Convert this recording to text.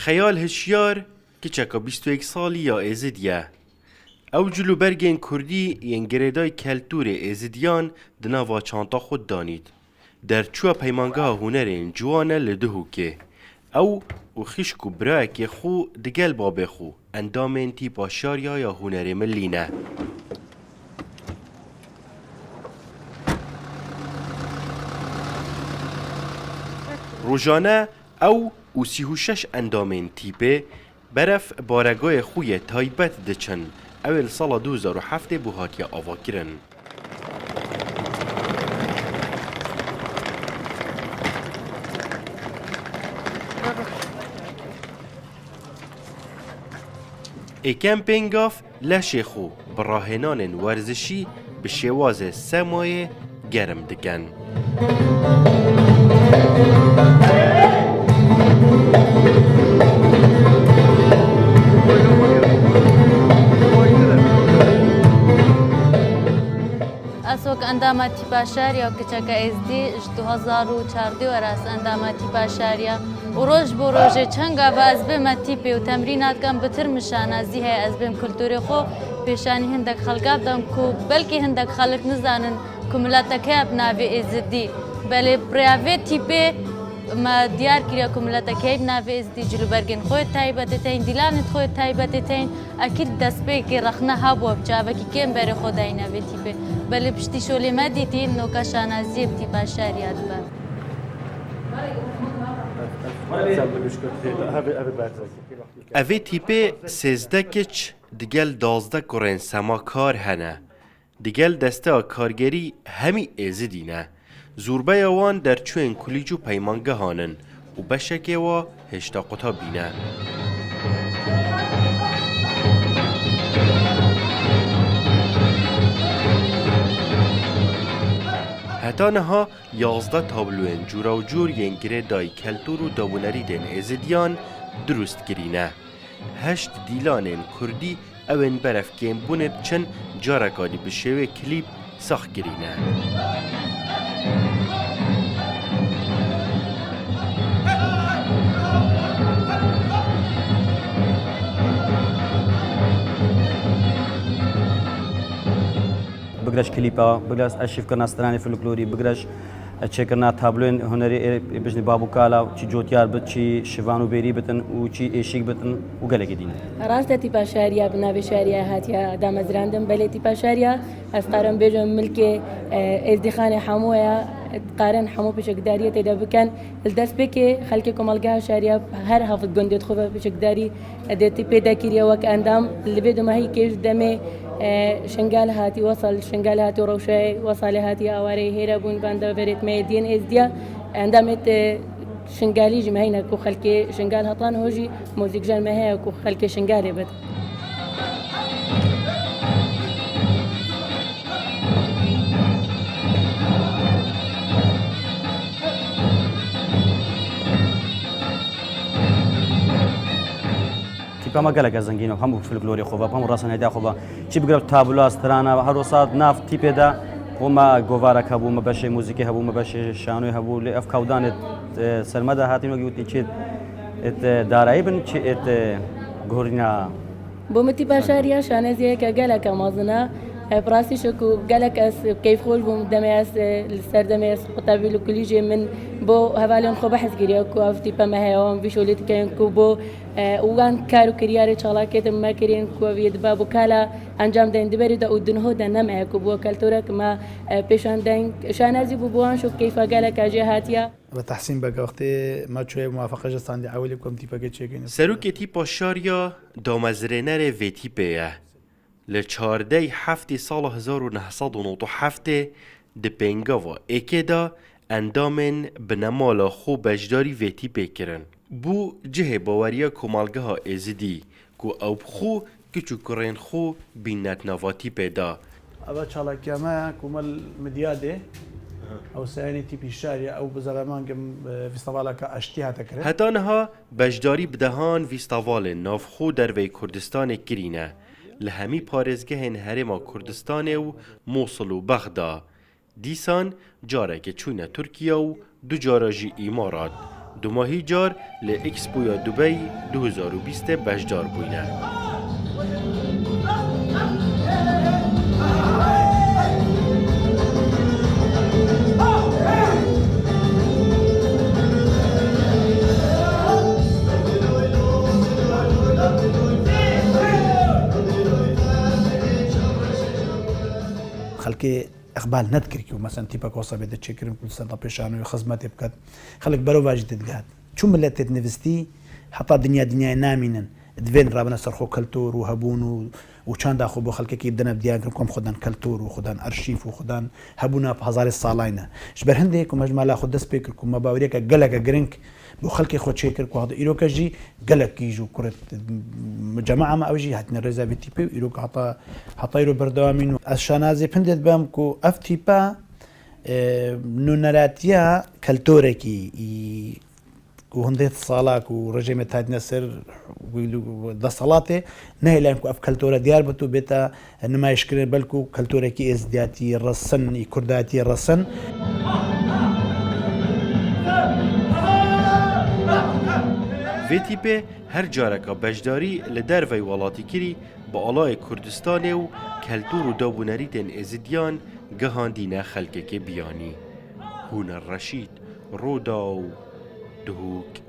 خیال هشیار کچکا 21 سالی یا ازدیه. او جلو برگین کردی ین گریدای کلتور ازدیان دناوا چانتا خود دانید. در چوه پیمانگاه هنرین جوانه لدهو که. او خشکو برایک خو دگل باب خو اندامین تی پاشاریا یا هنر ملینه. روزانه او 36 اندامین تیپه برف بارگاه خوی تایبت دچن اول سال 2007 بوهاتی آوا کرن. ای کمپینگاف لشخو براهنان ورزشی به شواز سمای گرم دکن. اسوک انداماتی باشاریا کچکا ازدی 2014 وراس انداماتی باشاریا و روز بو روز چنگا و از بیم تیپی و تمرینات کم بتر مشان از دیه از بیم کلتوری خو پیشانی هندک خلقات دم کو بلکی هندک خلق نزانن کملات که ابناوی ازدی بله پریاوی تیپی ما دیار کریا کملات که ابناوی ازدی جلو برگن خوی تایبت تین دیلانت خوی تایبت تین اکید دست به که رخنه ها بو بجاوه کی کم بر خدای نوی تیپی بله پشتی شولی ما دیتین نوکاشان از زیب تیپا شریعت با اوی تیپه 13 کچ دیگل 12 کرن سما کار هنه. دیگل دسته کارگری همی ازدینه. زوربه وان در چوین کلیجو پیمانگه هانن و بشکه و هشتا قطا بینه. هتانها 11 تابلوین جورا و جور ینگره دای کلتور و دابونری دن ازدیان درست کرینه. 8 دیلانین کردی اوین برف گیم بوند چن جارکانی بشوه کلیپ ساخت کرینه. بگرش کلیپا، بگرش اشیف کردن استرانی فولکلوری، بگرش چه کردن تابلوین هنری بجنی بابو کالا، چی جوتیار بد، چی شوانو بیری بتن، و چی اشیک بتن، و گله گدین. راسته تیپا شهریه بنابه شهریه هاتیا دامزراندم بله تیپا شهریه استقرن بيجون ملك ازدخان حمويا قارن حمو بشكدارية تدا بكن الدس بكي خلككم الجاه شهرية هر حافظ جندت خوفه بشكداري ادتي بيدا كيريا وك اندام اللي بدو ما هي كيش دمي شنقال هاتي وصل شنقال هاتي روشاي وصل هاتي اواري هيرا بون باندا فريت ميدين ازديا اندامت شنقالي جمهينا كو خلكي شنقال هطان هوجي موزيك جان ما هي كو خلكي شنقالي بد ما قالك زنجينو هم فولكلوري خوبا هم راسن هدا خوبا چی بگرب تابلو استرانا هر وسط ناف تیپ دا وما گوارا کبو ما باشه موسیقی هبو ما باشه شانوی هبو لف کودان سرمدا هاتیم گویی چی ات دارایی بن چی ات گورینا بومتي باشاريا شانزيه كجلك مازنا براسي شكو جلك اس كيف خول بوم دمياس السر دمياس قطابي كليجي من بو هفاليون خو بحث كريا كو افتي بما هيوم بيشوليت كان كو بو وان كارو كرياري شغلاكيت ما كرين كو بيد بابو كالا انجام دين دبري دا ودنهو دا نمع كو بو كالتورك ما بيشان دين شانازي بوان شو كيف جلك جهاتيا بتحسين بقى وقتی ما شوية موافقة جستان دي عولی کم تیپا که چه کنید. سروک تیپا شاریا دامزرنر و تیپه لچارده هفته سال 1997 دپنگاوا اکیدا اندامن بنمالا خو بجداری و تیپه کرن. بو جه باوریا کمالگه ها ازدی کو او خو کچو کرین خو بینت نواتی پیدا. اول چالاکی ما کمال مدیاده او سعی تیپی شاری او بزرمان کم فستیوالا که اشتیها تکرد. هتانها بجداری بدهان فستیوال نافخو در وی کردستان کرینه. لهمی پارزگهن هرما کردستان و موصل و بغداد. دیسان جاره که چونه ترکیه و دو جاره جی ایمارات. هردوما هی جار لإکسپویا دوبی 2020 بشدار بوینه. خەڵکی ئەقبال نەتکردی و مەسەن تیپە کۆسە بێتە چێکردن کوردستان تا پێشانەوەی خزمەتێ بکات خەڵک بەرەو باش دەدگات چون ملەتێت نووستی هەتا دنیای نامینن دوێن ڕابنە سەرخۆ کەلتۆر و هەبوون و چند داخۆ بۆ خەڵکێکی بدەنە دیاگرن کۆم خۆدان کەلتۆر و خۆدان ئەرشیف و خۆدان هەبوونە هەزاری ساڵینە ش بەر هەندێک و مەژمالا خۆ دەست پێ کرد و مە باوریەکە گەلەکە گرنگ بۆ خەڵکی خۆ چێ کرد و ئیرۆکەژی گەلەکیژ و کوڕێت جەماعەمە ئەوژی هاتنە ڕێزابێتی پێ و ئیرۆک هەتا ئیرۆ بەردەوامین و ئەس شانازێ پندێت بەم و ئەف تیپە نونەراتیە کەلتۆرێکی و هەندێک ساڵاک و ڕژێمە هاتنە سەر دەسەڵاتێ نهێلایەن و ئەف کەلتۆرە دیار بێت و بێتە نمایشکردن بەلکو و کەلتۆرێکی ئێزدیاتی ڕەسەنی کورداتی ڕەسەن. VTP هر جارکا بجداری لدروی ولاتی کری با آلای کردستان و کلتور و دابونریتن ازدیان گهاندین خلکه که بیانی. هون الرشید رودا و دهوک